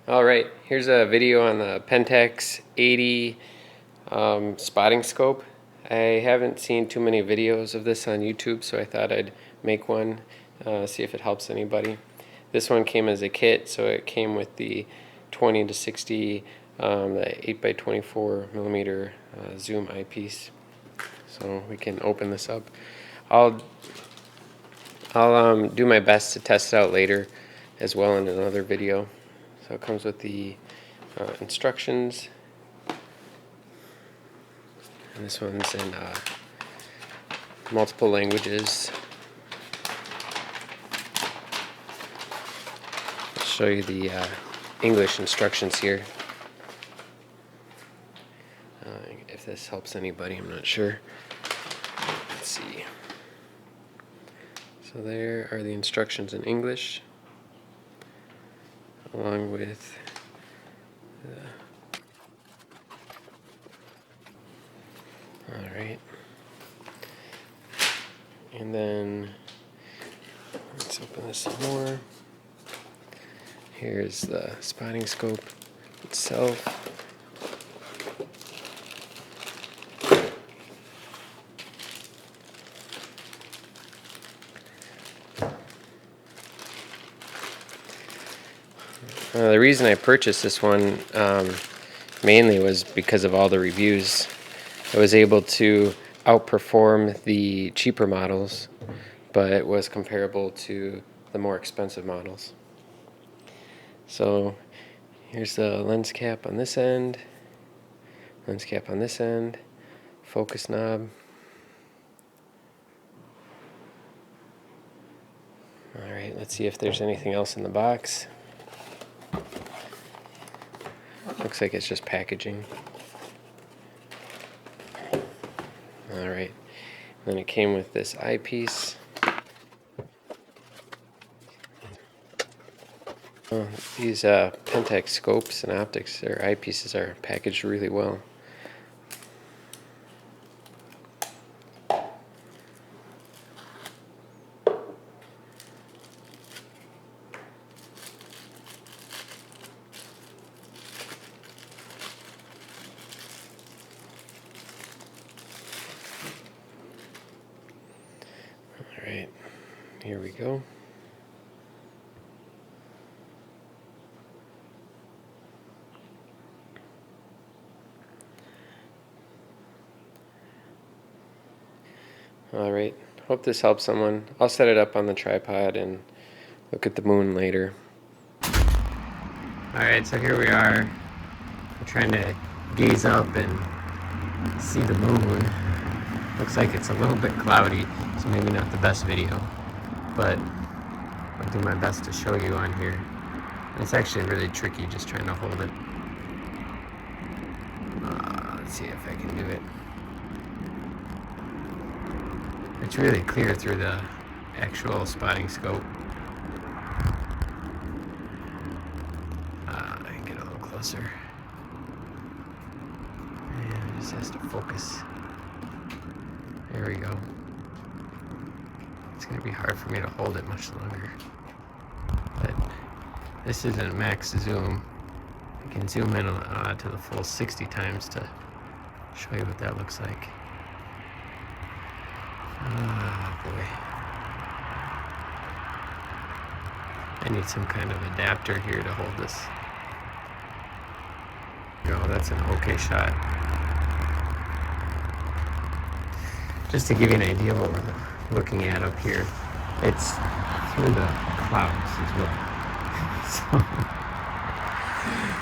Alright, here's a video on the Pentax 80 spotting scope. I haven't seen too many videos of this on YouTube, so I thought I'd make one, see if it helps anybody. This one came as a kit, so it came with the 20 to 60, the 8x24 millimeter zoom eyepiece. So we can open this up. I'll do my best to test it out later as well in another video. So it comes with the instructions, and this one's in multiple languages. I'll show you the English instructions here. If this helps anybody, I'm not sure. Let's see. So there are the instructions in English, along with alright, and then let's open this some more. Here's the spotting scope itself. The reason I purchased this one mainly was because of all the reviews. I was able to outperform the cheaper models, but it was comparable to the more expensive models. So here's the lens cap on this end, lens cap on this end, focus knob. Alright, let's see if there's anything else in the box. Looks like it's just packaging. Alright, then it came with this eyepiece. These Pentax scopes and optics or eyepieces are packaged really well. Alright, here we go. Alright, hope this helps someone. I'll set it up on the tripod and look at the moon later. Alright, so here we are. I'm trying to gaze up and see the moon. Looks like it's a little bit cloudy, so maybe not the best video, but I'll do my best to show you on here. It's actually really tricky just trying to hold it. Let's see if I can do it. It's really clear through the actual spotting scope. I can get a little closer. And it just has to focus. There we go. It's going to be hard for me to hold it much longer. But this isn't max zoom. I can zoom in to the full 60 times to show you what that looks like. Oh boy. I need some kind of adapter here to hold this. Oh, that's an okay shot. Just to give you an idea of what we're looking at up here, it's through the clouds as well.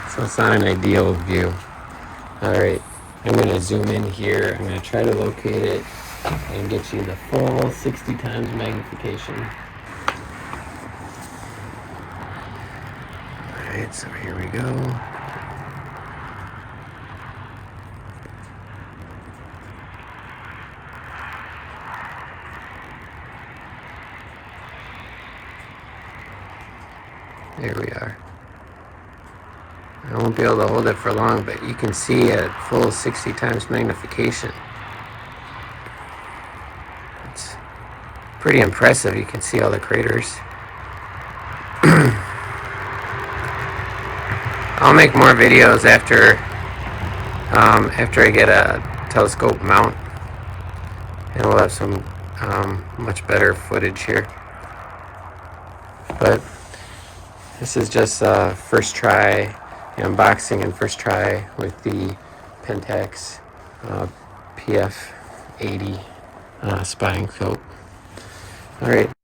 So it's not an ideal view. Alright, I'm going to zoom in here. I'm going to try to locate it and get you the full 60 times magnification. Alright, so here we go. There we are. I won't be able to hold it for long, but you can see at full 60 times magnification. It's pretty impressive. You can see all the craters. I'll make more videos after I get a telescope mount, and we'll have some much better footage here. But this is just first try, the unboxing and first try with the Pentax PF-80 spotting scope. All right.